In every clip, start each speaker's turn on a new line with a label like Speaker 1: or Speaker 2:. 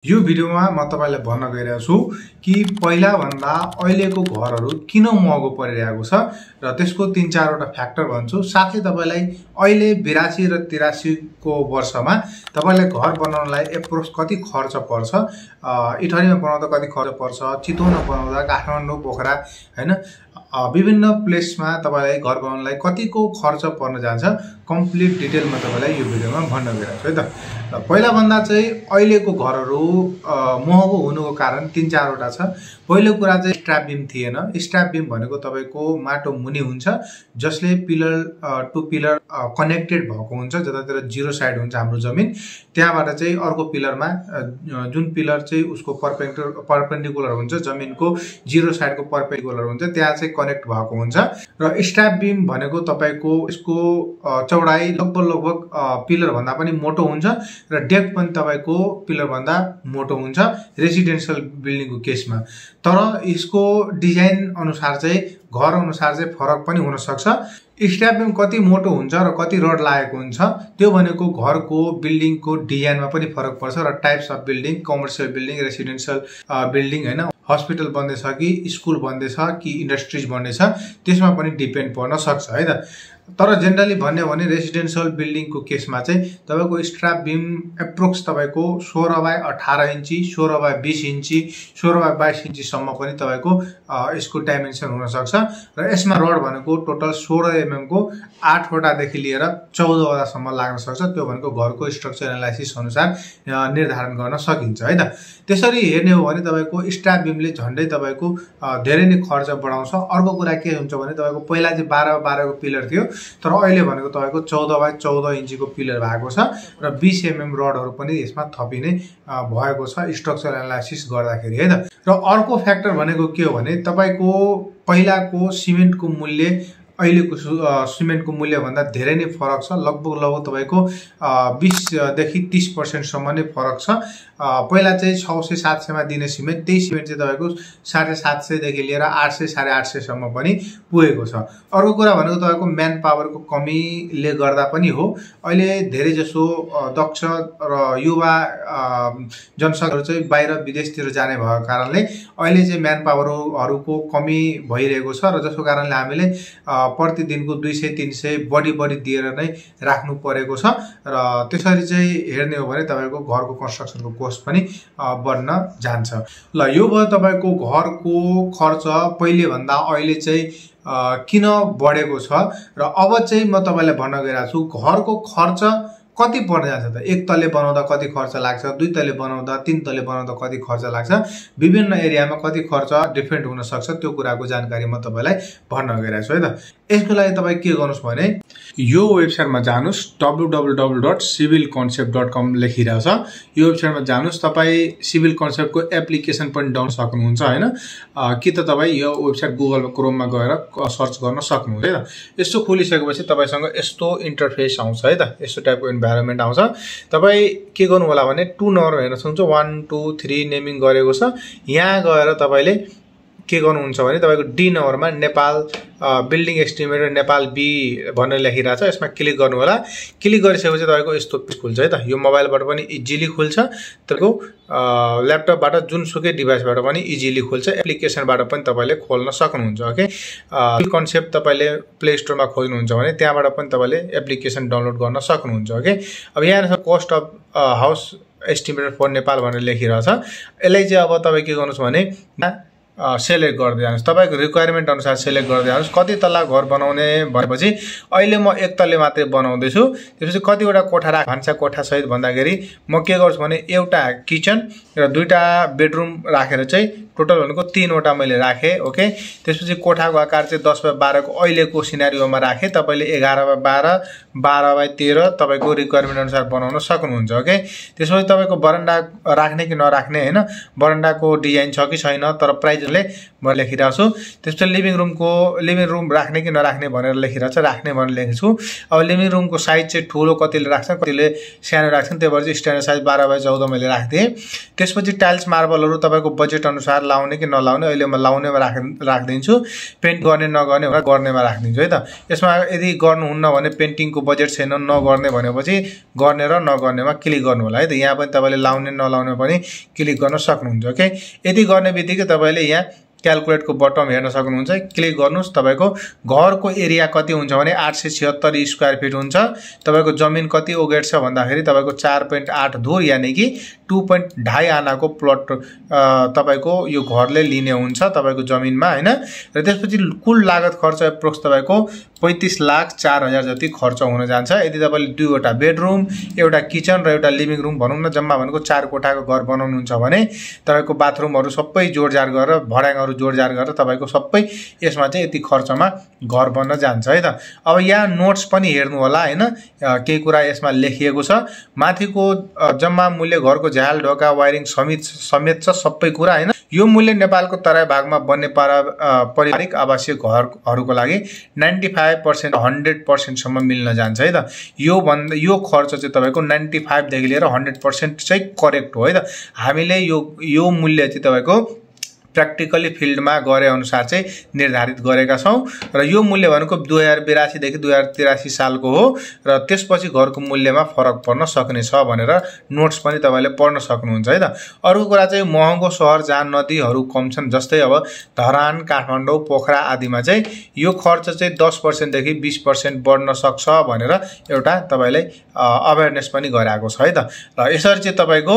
Speaker 1: यो भिडियोमा म तपाईलाई भन्न गइरहेको छु कि पहिला भन्दा अहिलेको घरहरू किन महँगो परिरहेको छ र त्यसको 3-4 वटा फ्याक्टर भन्छु। साथै तपाईलाई अहिले 82 र 83 को वर्षमा तपाईलाई घर बनाउनलाई एप्रोक्स कति खर्च पर्छ, इटहरीमा बनाउँदा कति खर्च पर्छ, चितवनमा बनाउँदा, काठमाडौँ, पोखरा हैन विभिन्न प्लेसमा तपाईलाई घर बनाउनलाई कतिको खर्च पर्न जान्छ कम्प्लिट डिटेलमा तपाईलाई यो भिडियोमा भन्न गइरहेको छु है त। पहिला भन्दा चाहिँ अहिलेको घरहरू महँगो हुनुको कारण 3-4 वटा छ। पहिलो कुरा चाहिँ स्ट्र्याप बिम थिएन। स्ट्र्याप बिम भनेको तपाईको माटो मुनि हुन्छ जसले पिलर टु पिलर कनेक्टेड भएको हुन्छ। जतातिर जीरो साइड हुन्छ हाम्रो जमिन त्यहाँबाट चाहिँ अर्को पिलरमा जुन पिलर चाहिँ उसको परपेन्डिकुलर हुन्छ जमिनको जीरो साइडको परपेन्डिकुलर हुन्छ त्यहाँ चाहिँ कनेक्ट भएको हुन्छ। र स्ट्र्याप बिम भनेको तपाईको यसको चौडाई लगभग पिलर भन्दा पनि मोटो हुन्छ र डेप्थ पनि तपाईको पिलर भन्दा मोटो हुन्छ रेसिडेन्शियल बिल्डिङको केसमा। तर यसको डिजाइन अनुसार चाहिँ घर अनुसार चाहिँ फरक पनि हुन सक्छ। स्ट्र्याप बिम कति मोटो हुन्छ र कति रड लागेको हुन्छ त्यो भनेको घरको बिल्डिङको डिजाइनमा पनि फरक पर्छ र types of building, commercial building, residential building हैन, हस्पिटल बन्दैछ कि स्कुल बन्दैछ कि इन्डस्ट्रीज बन्दैछ त्यसमा पनि डिपेन्ड पर्न सक्छ है त। तर जेनरली भन्ने भने रेसिडेन्शियल बिल्डिङको केसमा चाहिँ तपाईको स्ट्र्याप बिम एप्रोक्स तपाईको 16 बाइ 18 इन्ची, 16 बाइ 20 इन्ची, 16 बाइ 22 इन्ची सम्म पनि तपाईको यसको डाइमेन्सन हुन सक्छ। र यसमा रड भनेको टोटल 16 mm को 8 वटा देखि लिएर 14 वटा सम्म लाग्न सक्छ। त्यो भनेको घरको स्ट्रक्चर एनालाइसिस अनुसार निर्धारण गर्न सकिन्छ है त। त्यसरी हेर्ने हो भने तपाईको स्ट्र्याप बिमले झन्डै तपाईको धेरै नै खर्च बढाउँछ। अर्को कुरा के हुन्छ भने तपाईको पहिला चाहिँ 12 को पिलर थियो तर अहिले भनेको तपाईको 14 बाइ 14 इन्चीको पिलर भएको छ र 20 mm रडहरु पनि यसमा थपिने भएको छ स्ट्रक्चर एनालाइसिस गर्दाखेरि है त। र अर्को फ्याक्टर भनेको के हो भने तपाईको पहिलाको सिमेन्टको मूल्य अहिलेको सिमेन्टको मूल्य भन्दा धेरै नै फरक छ। लगभग तपाईको 20 देखि 30% सम्म नै फरक छ। पहिला चाहिँ 600-700 मा दिने सिमेन्ट त्यही सिमेन्ट चाहिँ तपाईको 750 देखि लिएर 800-850 सम्म पनि पुगेको छ। अर्को कुरा भनेको तपाईको म्यान पावरको कमीले गर्दा पनि हो। अहिले धेरै जसो दक्ष र युवा जनशक्तिहरु चाहिँ बाहिर विदेशतिर जाने भएको कारणले अहिले चाहिँ म्यान पावरहरुको कमी भइरहेको छ र जसको कारणले हामीले प्रतिदिनको 200-300 बढी दिएर नै राख्नु परेको छ। र त्यसरी चाहिँ हेर्ने हो भने तपाईको घरको कन्स्ट्रक्सनको कस्ट पनि बढ्न जान्छ। ल यो भयो तपाईको घरको खर्च पहिले भन्दा अहिले चाहिँ किन बढेको छ। र अब चाहिँ म तपाईलाई भन्न गइरहेको छु घरको खर्च कति पर्न जान्छ त। एक तले बनाउँदा कति खर्च लाग्छ, दुई तले बनाउँदा, तीन तले बनाउँदा कति खर्च लाग्छ, विभिन्न एरियामा कति खर्च डिफरेन्ट हुन सक्छ त्यो कुराको जानकारी म तपाईलाई भन्न गइरहेको छु है त। यसको लागि तपाई के गर्नुस् भने यो वेबसाइटमा जानुस् www.civilconcept.com लेखिरहेछ। यो वेबसाइटमा जानुस् तपाई सिभिल कन्सेप्टको एप्लिकेसन पनि डाउनलोड सक्नुहुन्छ हैन कि त तपाई यो वेबसाइट गुगल क्रोममा गएर सर्च गर्न सक्नुहुन्छ है त। यस्तो खोलिसकेपछि तपाईसँग यस्तो इन्टरफेस आउँछ है त। यस्तो टाइपको इन्भाइरोमेन्ट आउँछ। तपाई के गर्नु होला भने 2 नम्बर हेर्न सक्नुहुन्छ 1 2 3 नेमिङ गरेको छ। यहाँ गएर तपाईले के गर्नुहुन्छ भने तपाईको डी नम्बरमा Nepal building estimator Nepal B भनेर लेखिरहेछ। यसमा क्लिक गर्नु होला। क्लिक गरिसकेपछि तपाईको यस्तो पेज खुल्छ है त। यो मोबाइलबाट पनि इजिली खुल्छ, तपाईको ल्यापटपबाट जुनसुकै डिभाइसबाट पनि इजिली खुल्छ, एप्लिकेसनबाट पनि तपाईले खोल्न सक्नुहुन्छ। ओके सिभिल कन्सेप्ट तपाईले प्ले स्टोरमा खोज्नुहुन्छ भने त्यहाँबाट पनि तपाईले एप्लिकेसन डाउनलोड गर्न सक्नुहुन्छ। ओके अब यहाँ cost of house estimator for Nepal भनेर लेखिरहेछ। यसलाई चाहिँ अब तपाई के गर्नुस् भने सेलेक्ट गर्दै जानुस्। तपाईको रिक्वायरमेन्ट अनुसार सेलेक्ट गर्दै जानुस्। कति तल्ला घर बनाउने भनेपछि अहिले म एक तल्ले मात्रै बनाउँदै छु। त्यसपछि कतिवटा कोठा भान्सा कोठा सहित भन्दाखेरि म के गर्छु भने एउटा किचन र दुईटा बेडरुम राखेर चाहिँ टोटल भनेको 3 वटा मैले राखे। ओके त्यसपछि कोठाको आकार चाहिँ 10 बाइ 12 को अहिलेको सिनारियोमा राखे। तपाईले 11 बाइ 12, 12 बाइ 13 तपाईको रिक्वायरमेन्ट अनुसार बनाउन सक्नुहुन्छ। ओके त्यसपछि तपाईको बरन्डा राख्ने कि नराख्ने हैन, बरन्डाको डिजाइन छ कि छैन तर प्राइस म लेखिरहेको छु। त्यसपछि लिभिङ रुम राख्ने कि नराख्ने भनेर लेखिरहेछ। राख्ने भनेर लेखेको छु। अब लिभिङ रुमको साइज चाहिँ ठुलो कतिले राख्छन् कतिले सानो राख्छन्, त्यही भएर चाहिँ स्ट्यान्डर्ड साइज 12 बाइ 14 मैले राख्दिए। त्यसपछि टाइल्स मार्बलहरु तपाईको बजेट अनुसार लाउने कि नलाउने, अहिले म लाउनेमा राखिदिन्छु, पेन्ट गर्ने नगर्ने भनेर गर्नेमा राखिदिन्छु है त। यसमा यदि गर्नुहुन्न भने पेन्टिङको बजेट छैन नगर्ने भनेपछि गर्ने र नगर्नेमा क्लिक गर्नु होला है त। यहाँ पनि तपाईँले लाउने नलाउने पनि क्लिक गर्न सक्नुहुन्छ। ओके, यदि गर्ने बित्तिकै तपाईँले यहाँ क्यालकुलेटको बटम हेर्न सक्नुहुन्छ, क्लिक गर्नुहोस्। तपाईँको घरको एरिया कति हुन्छ भने 876 स्क्वायर फिट हुन्छ। तपाईँको जमिन कति ओगेट छ भन्दाखेरि तपाईँको 4.8 धुर यानि कि 2.5 आनाको प्लट तपाईँको यो घरले लिने हुन्छ तपाईँको जमिनमा हैन। र त्यसपछि कुल लागत खर्च एप्रोक्स तपाईँको 35,04,000 जति खर्च हुन जान्छ। यदि तपाईँले 2वटा बेडरुम, एउटा किचन र एउटा लिभिङ रुम भनौँ न जम्मा भनेको 4 कोठाको घर बनाउनुहुन्छ भने तपाईँको बाथरुमहरू सबै जोडजाड गरेर भड्याङहरू जोडजाड गरेर तपाईँको सबै यसमा चाहिँ यति खर्चमा घर बन्न जान्छ है त। अब यहाँ नोट्स पनि हेर्नु होला हैन, केही कुरा यसमा लेखिएको छ। माथिको जम्मा मूल्य घरको झ्याल ढोका वायरिङ समेत छ सबै कुरा हैन। यो मूल्य नेपालको तराई भागमा बन्ने पारिवारिक आवासीय घरहरूको लागि 95% 100% सम्म मिल्न जान्छ है त। यो खर्च चाहिँ तपाईँको 95 देखि लिएर 100% चाहिँ करेक्ट हो है त। हामीले यो मूल्य चाहिँ तपाईँको प्र्याक्टिकली फिल्डमा गरे अनुसार चाहिँ निर्धारित गरेका छौं र यो मूल्य भनेको 2082 देखि 2083 सालको हो र त्यसपछि घरको मूल्यमा फरक पर्न सक्ने छ भनेर नोट्स पनि तपाईले पढ्न सक्नुहुन्छ है त। अर्को कुरा चाहिँ महँगो शहर जहाँ नदीहरू कम छन् जस्तै अब धरान, काठमाडौँ, पोखरा आदिमा चाहिँ यो खर्च चाहिँ 10% देखि 20% बढ्न सक्छ भनेर एउटा तपाईलाई अवेयरनेस पनि गराएको छ है त। र यसरी चाहिँ तपाईको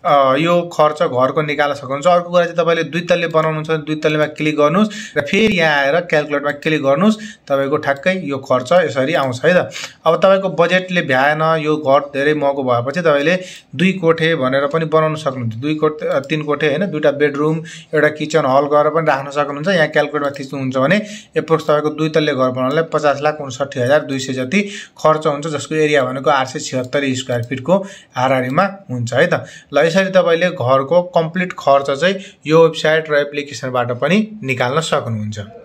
Speaker 1: यो खर्च घरको निकाल्न सक्नुहुन्छ। अर्को कुरा चाहिँ तपाईले दुई तल्ले बनाउनुहुन्छ भने दुई तल्लेमा क्लिक गर्नुस् र फेरि यहाँ आएर क्याल्कुलेटरमा क्लिक गर्नुस्, तपाईको ठ्याक्कै यो खर्च यसरी आउँछ है त। अब तपाईको बजेटले भ्याएन, यो घर धेरै महँगो भएपछि तपाईले 2 कोठे भनेर पनि बनाउन सक्नुहुन्छ। 2 कोठे 3 कोठे हैन, दुईटा बेडरुम, एउटा किचन हल गरेर पनि राख्न सक्नुहुन्छ। यहाँ क्याल्कुलेटरमा थिच्नुहुन्छ भने एप्रोक्स तपाईको 2 तल्ले घर बनाउनलाई 50,59,200 जति खर्च हुन्छ, जसको एरिया भनेको 876 स्क्वायर फिटको हाराहारीमा हुन्छ है त। ल यसरी तपाईले घरको कम्प्लिट खर्च चाहिँ यो वेबसाइट र एप्लिकेसनबाट पनि निकाल्न सक्नुहुन्छ।